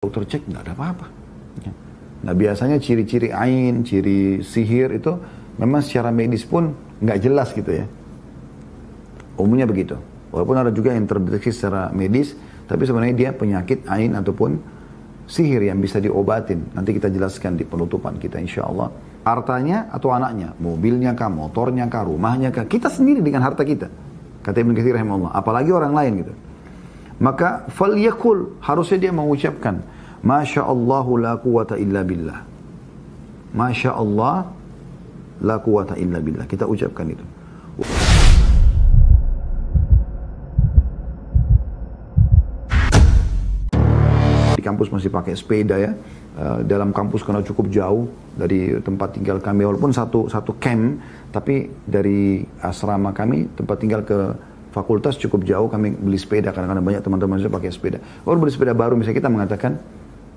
Dokter cek nggak ada apa-apa. Ya. Nah biasanya ciri-ciri ain, ciri sihir itu memang secara medis pun nggak jelas gitu ya. Umumnya begitu. Walaupun ada juga yang terdeteksi secara medis, tapi sebenarnya dia penyakit ain ataupun sihir yang bisa diobatin. Nanti kita jelaskan di penutupan kita insya Allah. Hartanya atau anaknya, mobilnya kah, motornya kah, rumahnya kah, kita sendiri dengan harta kita. Kata Ibnu Katsir rahimahullah, apalagi orang lain gitu. Maka falyakul, harusnya dia mengucapkan Masya Allahu la quwata illa billah. Masya Allah la quwata illa billah. Kita ucapkan itu. Di kampus masih pakai sepeda ya. Dalam kampus karena cukup jauh dari tempat tinggal kami. Walaupun satu camp, tapi dari asrama kami tempat tinggal ke fakultas cukup jauh, kami beli sepeda karena banyak teman-teman saya pakai sepeda. Kalau beli sepeda baru misalnya kita mengatakan,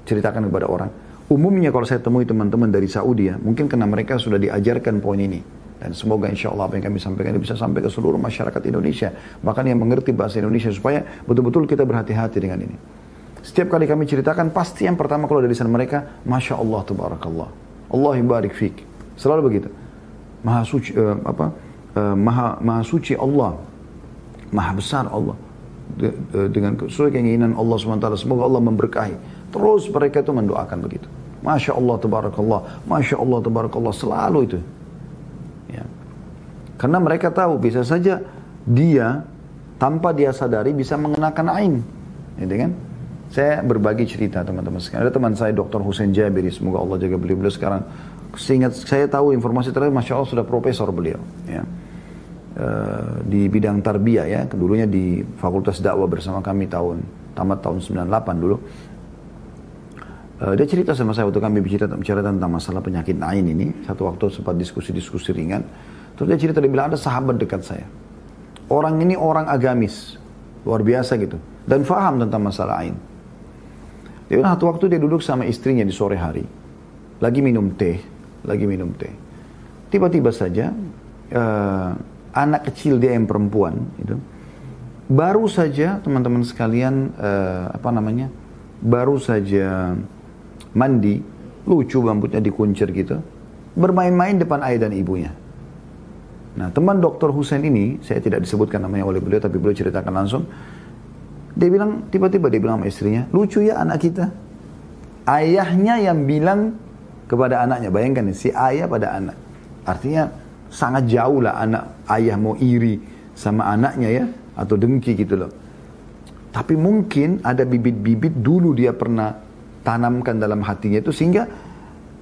ceritakan kepada orang. Umumnya kalau saya temui teman-teman dari Saudi ya, mungkin karena mereka sudah diajarkan poin ini. Dan semoga insya Allah apa yang kami sampaikan ini bisa sampai ke seluruh masyarakat Indonesia. Bahkan yang mengerti bahasa Indonesia supaya betul-betul kita berhati-hati dengan ini. Setiap kali kami ceritakan, pasti yang pertama kalau dari lisan mereka, Masya Allah, Tabarakallah. Allah barik fik. Selalu begitu. Maha suci, maha suci Allah. Maha besar Allah dengan sesuai keinginan Allah SWT. Semoga Allah memberkahi. Terus mereka itu mendoakan begitu. Masya Allah tabarakallah, Masya Allah tabarakallah, selalu itu. Ya. Karena mereka tahu bisa saja dia tanpa dia sadari bisa mengenakan ain, gitu kan? Saya berbagi cerita teman-teman sekalian. Ada teman saya Dr. Hussein Jabiri, semoga Allah jaga beliau sekarang. Seingat saya tahu informasi terakhir, Masya Allah sudah profesor beliau. Ya. Di bidang tarbiyah ya, dulunya di Fakultas Dakwah bersama kami tamat tahun 98 dulu. Dia cerita sama saya waktu kami bicara tentang masalah penyakit ain ini. Satu waktu sempat diskusi ringan. Terus dia cerita, dia bilang ada sahabat dekat saya. Orang ini orang agamis, luar biasa gitu, dan faham tentang masalah ain. Dia bilang satu waktu dia duduk sama istrinya di sore hari, lagi minum teh. Tiba-tiba saja anak kecil dia yang perempuan itu baru saja teman-teman sekalian baru saja mandi, lucu rambutnya dikuncir gitu, bermain-main depan ayah dan ibunya. Nah teman Dr. Hussein ini, saya tidak disebutkan namanya oleh beliau tapi beliau ceritakan langsung. Dia bilang, tiba-tiba dia bilang sama istrinya, lucu ya anak kita. Ayahnya yang bilang kepada anaknya, bayangkan nih, si ayah pada anak. Artinya sangat jauh lah anak ayah mau iri sama anaknya ya, atau dengki gitu loh. Tapi mungkin ada bibit-bibit dulu dia pernah tanamkan dalam hatinya itu sehingga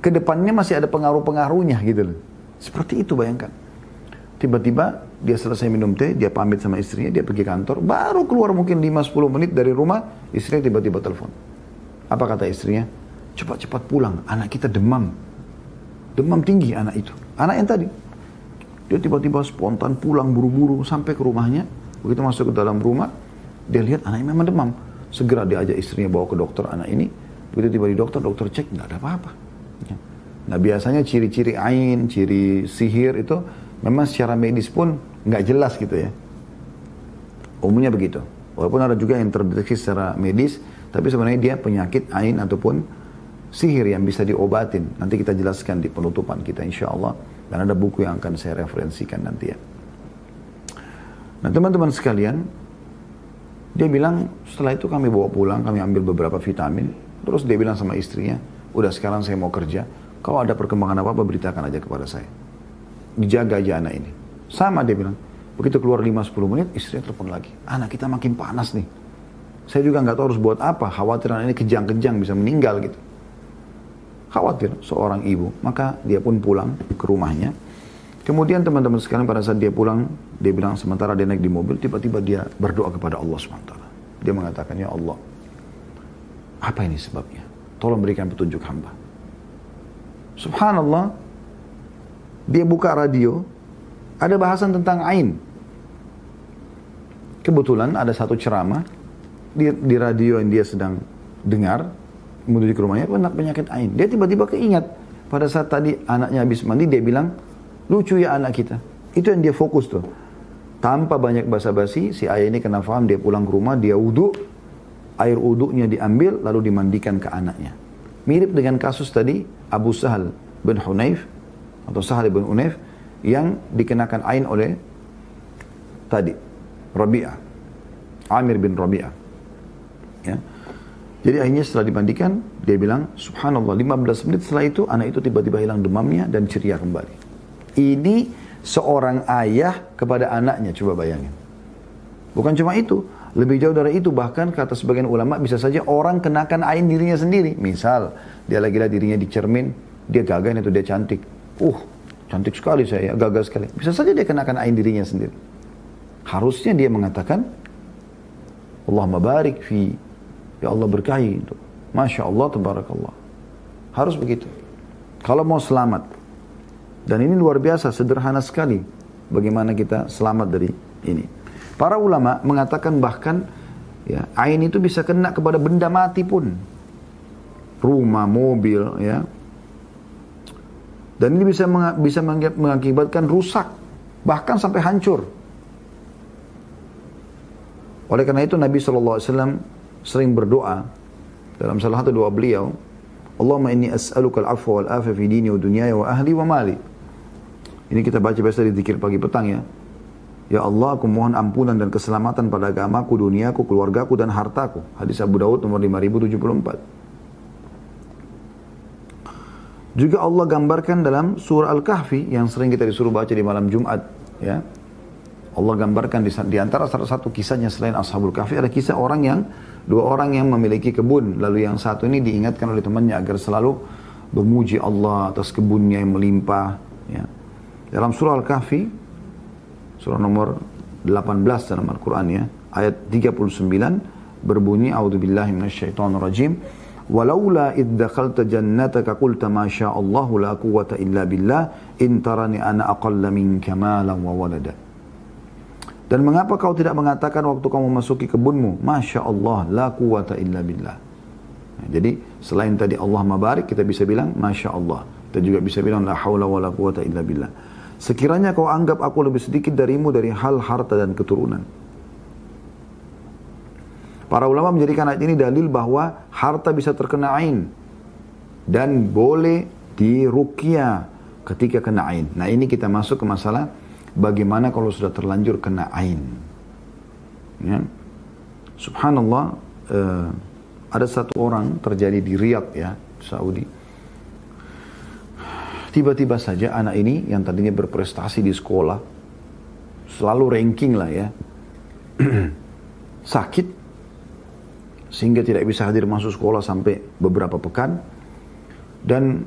kedepannya masih ada pengaruh-pengaruhnya gitu loh. Seperti itu bayangkan. Tiba-tiba dia selesai minum teh, dia pamit sama istrinya, dia pergi kantor, baru keluar mungkin 5-10 menit dari rumah, istrinya tiba-tiba telepon. Apa kata istrinya? Cepat-cepat pulang, anak kita demam. Demam tinggi anak itu, anak yang tadi. Dia tiba-tiba spontan pulang buru-buru sampai ke rumahnya. Begitu masuk ke dalam rumah, dia lihat anaknya memang demam. Segera dia ajak istrinya bawa ke dokter anak ini. Begitu tiba di dokter cek nggak ada apa-apa. Nah biasanya ciri-ciri ain, ciri sihir itu memang secara medis pun nggak jelas gitu ya. Umumnya begitu. Walaupun ada juga yang terdeteksi secara medis, tapi sebenarnya dia penyakit ain ataupun sihir yang bisa diobatin. Nanti kita jelaskan di penutupan kita insya Allah. Dan ada buku yang akan saya referensikan nanti ya. Nah teman-teman sekalian, dia bilang setelah itu kami bawa pulang, kami ambil beberapa vitamin. Terus dia bilang sama istrinya, udah sekarang saya mau kerja. Kalau ada perkembangan apa-apa beritakan aja kepada saya. Dijaga aja anak ini. Sama dia bilang. Begitu keluar 5-10 menit, istrinya telepon lagi. Anak kita makin panas nih. Saya juga nggak tahu harus buat apa. Khawatir anak ini kejang-kejang bisa meninggal gitu. Khawatir seorang ibu. Maka dia pun pulang ke rumahnya. Kemudian teman-teman sekalian pada saat dia pulang, dia bilang sementara dia naik di mobil, tiba-tiba dia berdoa kepada Allah SWT. Dia mengatakan, ya Allah, apa ini sebabnya? Tolong berikan petunjuk hamba. Subhanallah, dia buka radio, ada bahasan tentang ain. Kebetulan ada satu ceramah di radio yang dia sedang dengar, menuju ke rumahnya, penyakit ain. Dia tiba-tiba keingat, pada saat tadi anaknya habis mandi, dia bilang, lucu ya anak kita. Itu yang dia fokus tuh. Tanpa banyak basa-basi, si ayah ini kena faham, dia pulang ke rumah, dia wudhu, air uduknya diambil lalu dimandikan ke anaknya. Mirip dengan kasus tadi Abu Sahal bin Hunayf atau Sahal bin Hunayf yang dikenakan ain oleh tadi Rabi'ah, Amir bin Rabi'ah. Ya. Jadi akhirnya setelah dimandikan, dia bilang, subhanallah, 15 menit setelah itu, anak itu tiba-tiba hilang demamnya dan ceria kembali. Ini seorang ayah kepada anaknya, coba bayangin. Bukan cuma itu, lebih jauh dari itu, bahkan kata sebagian ulama, bisa saja orang kenakan ain dirinya sendiri. Misal, dia lagi lihat dirinya di cermin, dia gagah itu dia cantik. Cantik sekali saya, gagah sekali. Bisa saja dia kenakan ain dirinya sendiri. Harusnya dia mengatakan, Allahumma barik fi, ya Allah berkahi. Masya Allah, tabarakallah. Harus begitu. Kalau mau selamat. Dan ini luar biasa, sederhana sekali. Bagaimana kita selamat dari ini. Para ulama mengatakan bahkan, ya, ain itu bisa kena kepada benda mati pun. Rumah, mobil, ya. Dan ini bisa mengakibatkan rusak. Bahkan sampai hancur. Oleh karena itu Nabi SAW sering berdoa dalam salah satu doa beliau, Allahumma inni as'aluka al-afwa wal-afwa fi dini wa dunyaya wa ahli wa mali. Ini kita baca biasa di zikir pagi petang ya. Ya Allah, aku mohon ampunan dan keselamatan pada agamaku, duniaku, keluargaku dan hartaku. Hadis Abu Daud nomor 5074. Juga Allah gambarkan dalam surah Al-Kahfi yang sering kita disuruh baca di malam Jumat, ya. Allah gambarkan di antara salah satu kisahnya selain Ashabul Kahfi ada kisah dua orang yang memiliki kebun, lalu yang satu ini diingatkan oleh temannya agar selalu memuji Allah atas kebunnya yang melimpah, ya. Dalam surah Al-Kahfi surah nomor 18 dalam Al-Quran, ya, ayat 39 berbunyi a'udzubillahi minasyaitonirrajim walaula id dakhalta jannataka qulta ma syaa Allahu la quwwata illa billah in tarani ana aqalla minka malan wa walada. Dan mengapa kau tidak mengatakan waktu kamu memasuki kebunmu, Masya Allah, la quwata illa billah. Nah, jadi selain tadi Allah mabarik, kita bisa bilang Masya Allah. Kita juga bisa bilang la hawla wa la quwata illa billah. Sekiranya kau anggap aku lebih sedikit darimu dari hal harta dan keturunan. Para ulama menjadikan ayat ini dalil bahwa harta bisa terkena ain. Dan boleh diruqyah ketika kena ain. Nah ini kita masuk ke masalah bagaimana kalau sudah terlanjur kena ain. Ya. Subhanallah, ada satu orang terjadi di Riyadh, ya, Saudi. Tiba-tiba saja anak ini yang tadinya berprestasi di sekolah, selalu ranking lah ya, sakit sehingga tidak bisa hadir masuk sekolah sampai beberapa pekan. Dan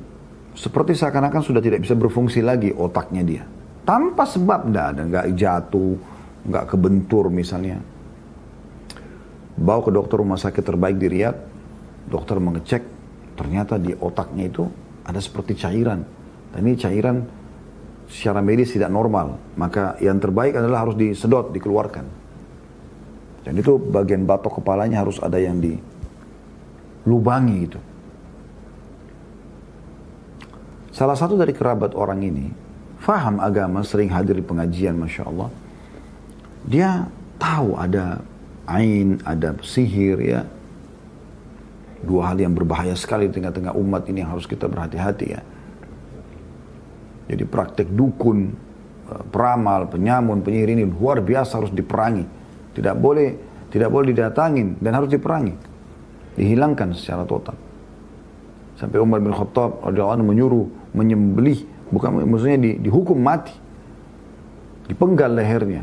seperti seakan-akan sudah tidak bisa berfungsi lagi otaknya dia. Tanpa sebab, nggak jatuh, nggak kebentur misalnya. Bawa ke dokter rumah sakit terbaik di Riyadh, dokter mengecek, ternyata di otaknya itu ada seperti cairan. Dan ini cairan secara medis tidak normal, maka yang terbaik adalah harus disedot, dikeluarkan. Dan itu bagian batok kepalanya harus ada yang dilubangi gitu. Salah satu dari kerabat orang ini, faham agama, sering hadir di pengajian, Masya Allah. Dia tahu ada ain, ada sihir, ya. Dua hal yang berbahaya sekali di tengah-tengah umat ini yang harus kita berhati-hati, ya. Jadi praktek dukun, peramal, penyamun, penyihir ini luar biasa, harus diperangi. Tidak boleh didatangin dan harus diperangi. Dihilangkan secara total. Sampai Umar bin Khattab radhiyallahu anhu menyuruh menyembelih, bukan maksudnya dihukum mati, dipenggal lehernya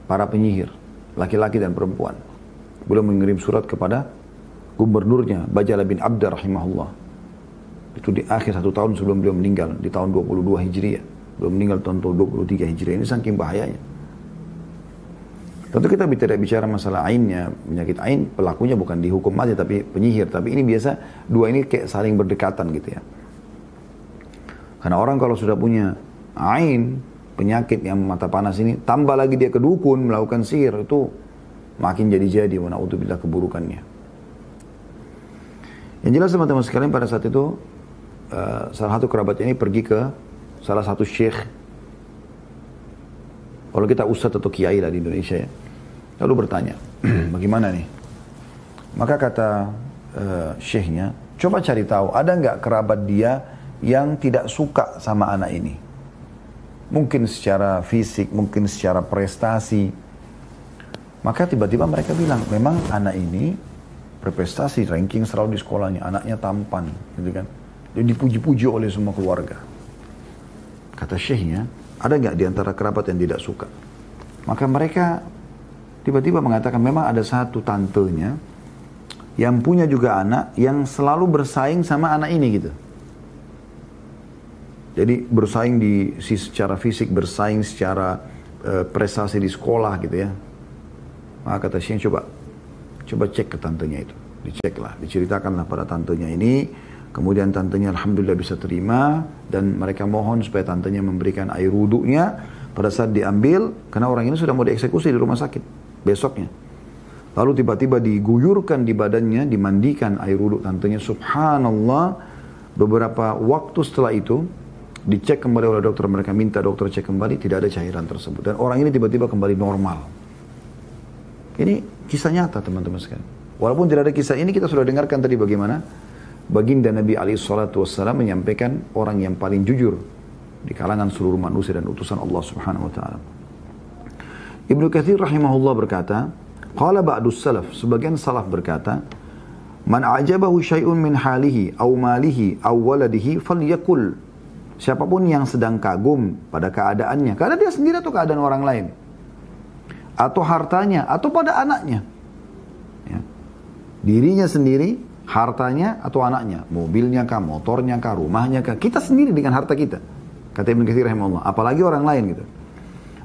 para penyihir, laki-laki dan perempuan. Beliau mengirim surat kepada gubernurnya Bajala bin Abda rahimahullah. Itu di akhir 1 tahun sebelum beliau meninggal, di tahun 22 Hijriah. Beliau meninggal tahun 23 Hijriah. Ini saking bahayanya. Tentu kita tidak bicara masalah ainnya, penyakit ain, pelakunya bukan dihukum mati tapi penyihir. Tapi ini biasa dua ini kayak saling berdekatan gitu ya. Karena orang kalau sudah punya ain, penyakit yang mata panas ini, tambah lagi dia ke dukun melakukan sihir, itu makin jadi-jadi, wa na'udzubillah keburukannya. Yang jelas teman-teman sekalian, pada saat itu salah satu kerabat ini pergi ke salah satu syekh. Kalau kita ustadz atau kiai lah di Indonesia ya. Lalu bertanya, bagaimana nih? Maka kata syekhnya, coba cari tahu, ada nggak kerabat dia yang tidak suka sama anak ini? Mungkin secara fisik, mungkin secara prestasi. Maka tiba-tiba mereka bilang, memang anak ini berprestasi, ranking selalu di sekolahnya, anaknya tampan, gitu kan. Dia dipuji-puji oleh semua keluarga. Kata syekhnya, ada nggak di antara kerabat yang tidak suka? Maka mereka tiba-tiba mengatakan, memang ada satu tantenya yang punya juga anak yang selalu bersaing sama anak ini gitu. Jadi bersaing secara fisik, bersaing secara prestasi di sekolah gitu ya. Maka kata Syekh, coba cek ke tantenya itu. Diceklah, diceritakanlah pada tantenya ini. Kemudian tantenya alhamdulillah bisa terima. Dan mereka mohon supaya tantenya memberikan air wuduknya pada saat diambil. Karena orang ini sudah mau dieksekusi di rumah sakit besoknya. Lalu tiba-tiba diguyurkan di badannya, dimandikan air wuduk tantenya. Subhanallah, beberapa waktu setelah itu, dicek kembali oleh dokter, mereka minta dokter cek kembali, tidak ada cairan tersebut. Dan orang ini tiba-tiba kembali normal. Ini kisah nyata teman-teman sekalian. Walaupun tidak ada kisah ini, kita sudah dengarkan tadi bagaimana baginda Nabi SAW menyampaikan orang yang paling jujur di kalangan seluruh manusia dan utusan Allah Subhanahu Wa Taala. Ibnu Katsir rahimahullah berkata, qala ba'dus salaf, sebagian salaf berkata, man ajabahu syai'un min halihi aw malihi aw waladihi falyakul. Siapapun yang sedang kagum pada keadaannya, karena dia sendiri atau keadaan orang lain, atau hartanya, atau pada anaknya, ya. Dirinya sendiri, hartanya atau anaknya, mobilnya kah, motornya kah, rumahnya kah, kita sendiri dengan harta kita, kata Ibnu Katsir rahimahullah, apalagi orang lain gitu.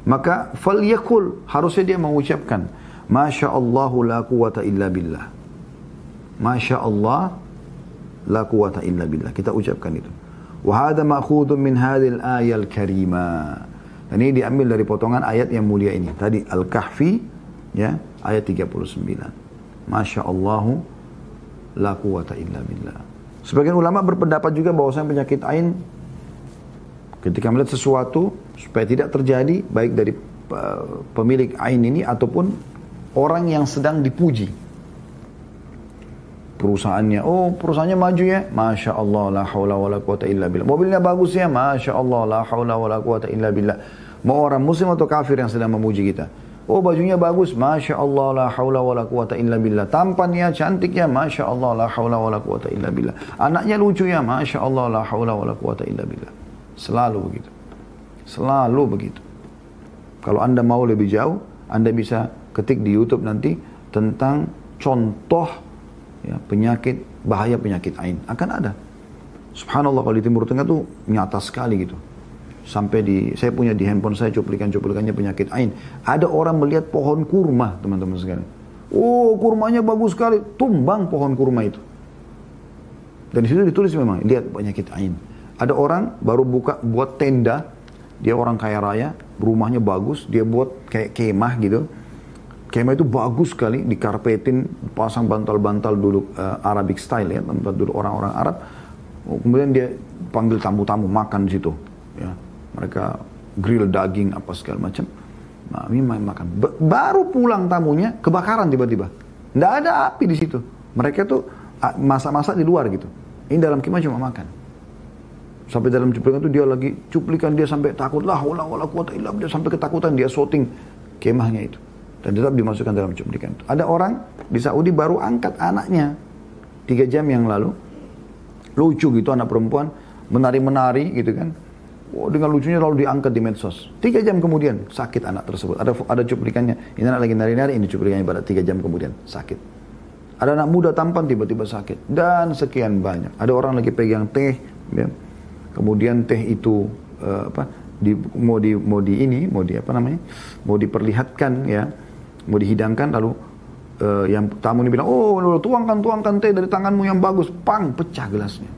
Maka falyakul, harusnya dia mengucapkan, Masya Allahu la quwata illa billah. Masya Allah la quwata illa billah. Kita ucapkan itu. Wahada ma'khudun min hadhil ayal karimah. Dan ini diambil dari potongan ayat yang mulia ini. Tadi Al-Kahfi, ya, ayat 39. Masya Allahu la quwata illa billah. Sebagian ulama berpendapat juga bahwasanya penyakit ain, ketika melihat sesuatu, supaya tidak terjadi, baik dari pemilik ain ini ataupun orang yang sedang dipuji. Perusahaannya, oh perusahaannya maju ya, Masya Allah la hawla wa la quwata illa billah. Mobilnya bagus ya, Masya Allah la hawla wa la quwata illa billah. Mau orang muslim atau kafir yang sedang memuji kita. Oh bajunya bagus, Masya Allah la hawla wa la quwata illa billah. Tampannya cantik ya, Masya Allah la hawla wa la quwata illa billah. Anaknya lucu ya, Masya Allah la hawla wa la quwata illa billah. Selalu begitu. Selalu begitu. Kalau Anda mau lebih jauh, Anda bisa ketik di YouTube nanti tentang contoh, ya, penyakit, bahaya penyakit ain. Akan ada. Subhanallah, kalau di Timur Tengah tuh nyata sekali gitu. Sampai saya punya di handphone saya cuplikan-cuplikannya penyakit ain. Ada orang melihat pohon kurma, teman-teman sekalian. Oh, kurmanya bagus sekali. Tumbang pohon kurma itu. Dan di situ ditulis memang, lihat penyakit ain. Ada orang baru buat tenda. Dia orang kaya raya, rumahnya bagus. Dia buat kayak kemah gitu. Kemah itu bagus sekali, dikarpetin, pasang bantal-bantal duduk Arabic style ya, tempat duduk orang-orang Arab. Kemudian dia panggil tamu-tamu makan di situ. Ya, mereka grill daging apa segala macam. Nah, ini makan. Baru pulang tamunya, kebakaran tiba-tiba. Nggak ada api di situ. Mereka tuh masak-masak di luar gitu. Ini dalam kemah cuma makan. Sampai dalam cuplikan itu dia lagi cuplikan, dia sampai takut lah, wala quwata illa billah, sampai ketakutan dia shooting kemahnya itu. Dan tetap dimasukkan dalam cuplikan. Ada orang di Saudi baru angkat anaknya 3 jam yang lalu. Lucu gitu, anak perempuan menari-menari gitu kan. Oh, dengan lucunya lalu diangkat di medsos. 3 jam kemudian sakit anak tersebut. Ada cuplikannya. Ini anak lagi nari-nari, ini cuplikannya pada 3 jam kemudian sakit. Ada anak muda tampan tiba-tiba sakit. Dan sekian banyak. Ada orang lagi pegang teh, ya. Kemudian teh itu mau diperlihatkan ya, mau dihidangkan, lalu yang tamu ini bilang, oh tuangkan teh dari tanganmu yang bagus, pang, pecah gelasnya.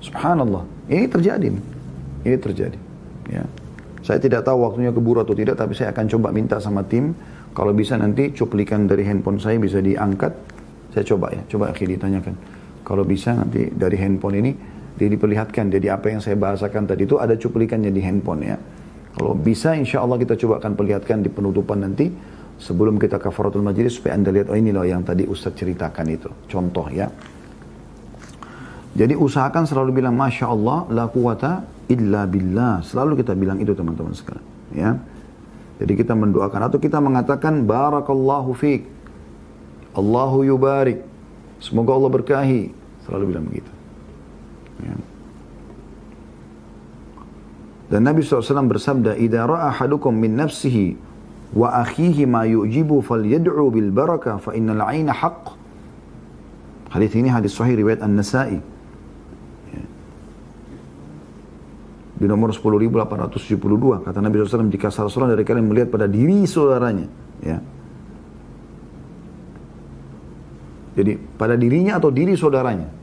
Subhanallah, ini terjadi ya. Saya tidak tahu waktunya keburu atau tidak, tapi saya akan coba minta sama tim, kalau bisa nanti cuplikan dari handphone saya bisa diangkat, saya coba ditanyakan, kalau bisa nanti dari handphone ini diperlihatkan. Jadi apa yang saya bahasakan tadi itu ada cuplikannya di handphone ya. Kalau bisa insya Allah kita coba akan perlihatkan di penutupan nanti Sebelum kita kafaratul majlis supaya anda lihat, oh ini loh yang tadi Ustaz ceritakan itu. Contoh ya. Jadi usahakan selalu bilang Masya Allah, la quwata illa billah. Selalu kita bilang itu teman-teman sekalian. Ya. Jadi kita mendoakan atau kita mengatakan Barakallahu fiik. Allahu yubarik. Semoga Allah berkahi. Selalu bilang begitu. Ya. Dan Nabi SAW bersabda, "Idza ra'a ahadukum min nafsihi wa akhihi ma yu'jibu falyad'u bil barakah fa innal 'aina haqq." Hadis ini hadis sahih riwayat An-Nasa'i. Ya. Di nomor 10.872 kata Nabi SAW, jika salah seorang dari kalian melihat pada diri saudaranya, ya. Jadi pada dirinya atau diri saudaranya.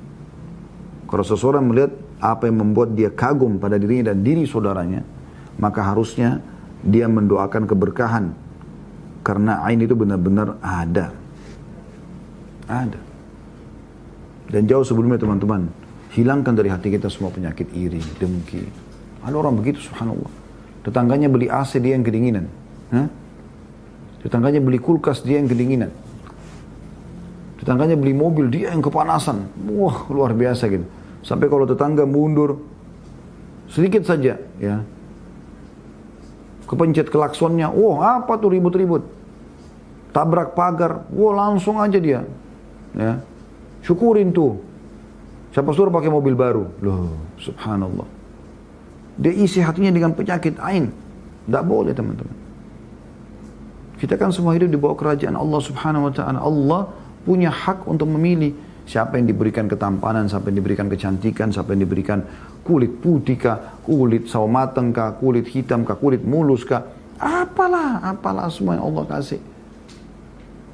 Kalau seseorang melihat apa yang membuat dia kagum pada dirinya dan diri saudaranya, maka harusnya dia mendoakan keberkahan. Karena ain itu benar-benar ada. Ada. Dan jauh sebelumnya teman-teman, hilangkan dari hati kita semua penyakit iri, dengki. Ada orang begitu subhanallah. Tetangganya beli AC, dia yang kedinginan. Tetangganya beli kulkas, dia yang kedinginan. Tetangganya beli mobil, dia yang kepanasan. Wah, luar biasa gitu. Sampai kalau tetangga mundur sedikit saja, ya, kepencet klaksonnya, wah apa tuh ribut-ribut, tabrak pagar, wah langsung aja dia, ya, syukurin tuh. Siapa suruh pakai mobil baru? Loh, subhanallah. Dia isi hatinya dengan penyakit ain. Tidak boleh teman-teman. Kita kan semua hidup di bawah kerajaan Allah subhanahu wa ta'ala. Allah punya hak untuk memilih siapa yang diberikan ketampanan, siapa yang diberikan kecantikan, siapa yang diberikan kulit putih kah, kulit sawo mateng kah, kulit hitam kah, kulit mulus kah. Apalah semua yang Allah kasih.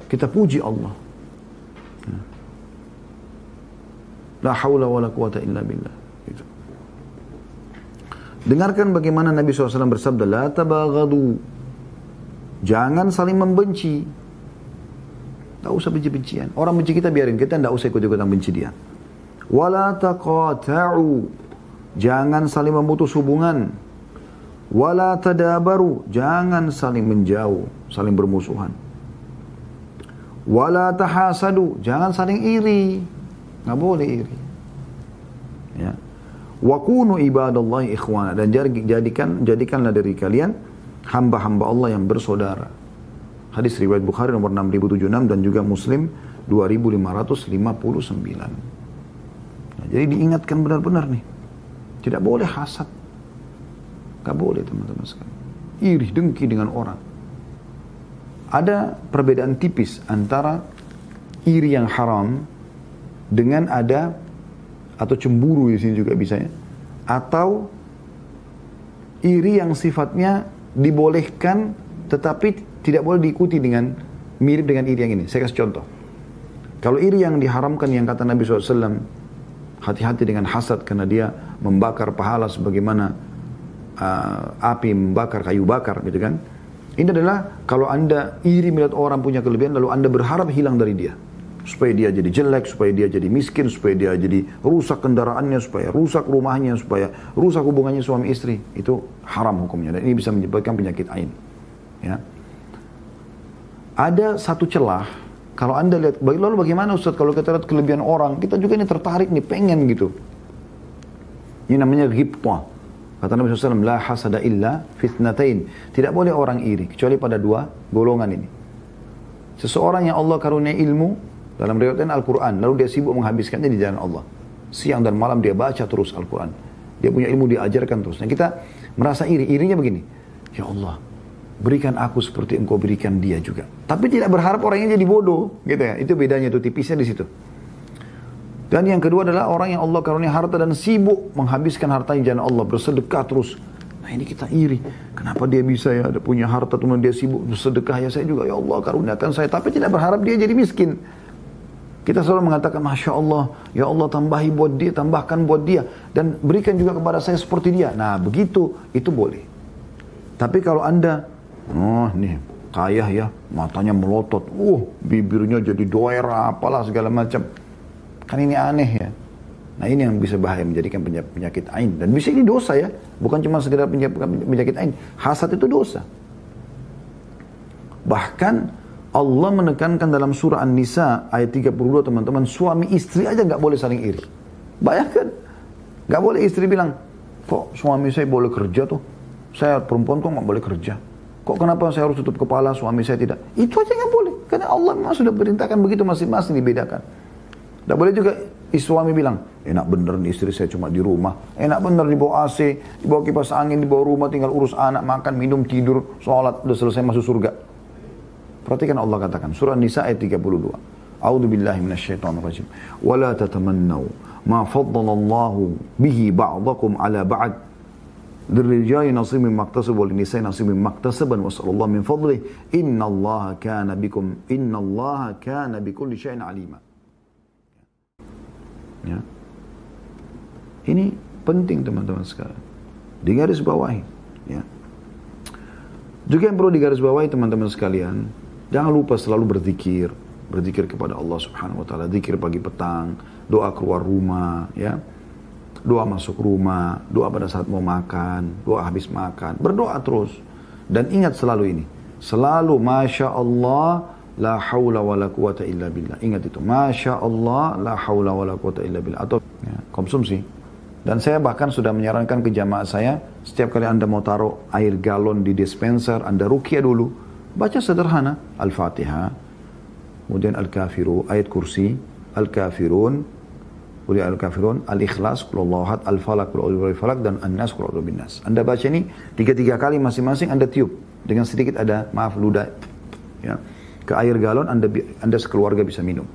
Kita puji Allah. La haula wa la quwata illa billah. Gitu. Dengarkan bagaimana Nabi SAW bersabda, la tabaghadu. Jangan saling membenci. Tak usah benci-bencian. Orang benci kita biarin, kita tidak usah ikut-ikutan benci dia. Wala taqata'u. Jangan saling memutus hubungan. Wala tadabaru. Jangan saling menjauh, saling bermusuhan. Wala tahasadu. Jangan saling iri. Nggak boleh iri. Ya. Wa kunu ibadallahi ikhwana. Dan jadikanlah dari kalian hamba-hamba Allah yang bersaudara. Hadis riwayat Bukhari nomor 6076 dan juga Muslim 2559. Nah, jadi diingatkan benar-benar nih. Tidak boleh hasad. Gak boleh teman-teman sekalian. Iri, dengki dengan orang. Ada perbedaan tipis antara iri yang haram dengan ada atau cemburu di sini juga bisa ya. Atau iri yang sifatnya dibolehkan tetapi tidak boleh diikuti dengan mirip dengan iri yang ini. Saya kasih contoh. Kalau iri yang diharamkan yang kata Nabi SAW, hati-hati dengan hasad karena dia membakar pahala sebagaimana api membakar kayu bakar gitu kan. Ini adalah kalau anda iri melihat orang punya kelebihan lalu anda berharap hilang dari dia. Supaya dia jadi jelek, supaya dia jadi miskin, supaya dia jadi rusak kendaraannya, supaya rusak rumahnya, supaya rusak hubungannya suami istri. Itu haram hukumnya dan ini bisa menyebabkan penyakit ain. Ya. Ada satu celah, kalau anda lihat, lalu bagaimana Ustaz kalau kita lihat kelebihan orang, kita juga ini tertarik nih, pengen gitu. Ini namanya ghibtah. Kata Nabi SAW, la hasada illa fitnatain. Tidak boleh orang iri, kecuali pada dua golongan ini. Seseorang yang Allah karunia ilmu, dalam riwayat Al-Quran, lalu dia sibuk menghabiskannya di jalan Allah. Siang dan malam dia baca terus Al-Quran. Dia punya ilmu, dia ajarkan terus. Nah kita merasa iri, irinya begini, ya Allah, berikan aku seperti engkau berikan dia juga. Tapi tidak berharap orangnya jadi bodoh, gitu ya. Itu bedanya, itu tipisnya di situ. Dan yang kedua adalah orang yang Allah karunia harta dan sibuk menghabiskan hartanya di jalan Allah, bersedekah terus. Nah ini kita iri. Kenapa dia bisa ya, ada punya harta, teman dia sibuk bersedekah, ya saya juga, ya Allah karuniakan saya. Tapi tidak berharap dia jadi miskin. Kita selalu mengatakan, Masya Allah, ya Allah tambahi buat dia, tambahkan buat dia. Dan berikan juga kepada saya seperti dia. Nah begitu, itu boleh. Tapi kalau anda, oh nih kaya ya, matanya melotot, bibirnya jadi doer, apalah segala macam. Kan ini aneh ya. Nah ini yang bisa bahaya, menjadikan penyakit ain. Dan bisa ini dosa ya, bukan cuma sekedar penyakit ain. Hasad itu dosa. Bahkan Allah menekankan dalam surah An-Nisa ayat 32 teman-teman, suami istri aja nggak boleh saling iri. Bayangkan, nggak boleh istri bilang, kok suami saya boleh kerja tuh, saya perempuan kok nggak boleh kerja. Kok kenapa saya harus tutup kepala, suami saya tidak? Itu aja nggak boleh, karena Allah memang sudah perintahkan begitu, masing-masing dibedakan. Tidak boleh juga suami bilang, enak bener nih istri saya cuma di rumah, enak bener di bawah AC, di bawah kipas angin, di bawah rumah, tinggal urus anak, makan, minum, tidur, sholat, udah selesai masuk surga. Perhatikan Allah katakan, surah Nisa ayat 32. A'udzu billahi minasyaitonir rajim. Wala tatamannaw ma faddalallahu bihi ba'dakum ala ba'd. Lirrijali nasibun mimma iktasabu wa lin-nisa'i nasibun mimma iktasaban wa sallallahu min fadlihi innallaha kana bikulli syai'in 'alima. Ya. Ini penting teman-teman sekalian. Digarisbawahi, ya. Juga yang perlu digarisbawahi teman-teman sekalian, jangan lupa selalu berzikir kepada Allah Subhanahu wa taala, zikir pagi petang, doa keluar rumah, ya. Doa masuk rumah, doa pada saat mau makan, doa habis makan, berdoa terus. Dan ingat selalu ini, selalu Masya Allah, la haula wa la quwata illa billah. Ingat itu, Masya Allah, la haula wa la quwata illa billah. Atau ya, konsumsi. Dan saya bahkan sudah menyarankan ke jamaah saya, setiap kali Anda mau taruh air galon di dispenser, Anda ruqyah dulu. Baca sederhana, Al-Fatihah, kemudian Al-Kafirun, ayat kursi, Al-Kafirun, kemudian Al-Kafirun, Al-Ikhlas, Qulhuwallahu Ahad, Al-Falaq, Qulhuwallahu Falaq, dan An-Nas, Qulhuwallahu Binnas. Anda baca ini 3 kali masing-masing, Anda tiup. Dengan sedikit ada, ludah. Ya. Ke air galon Anda sekeluarga bisa minum.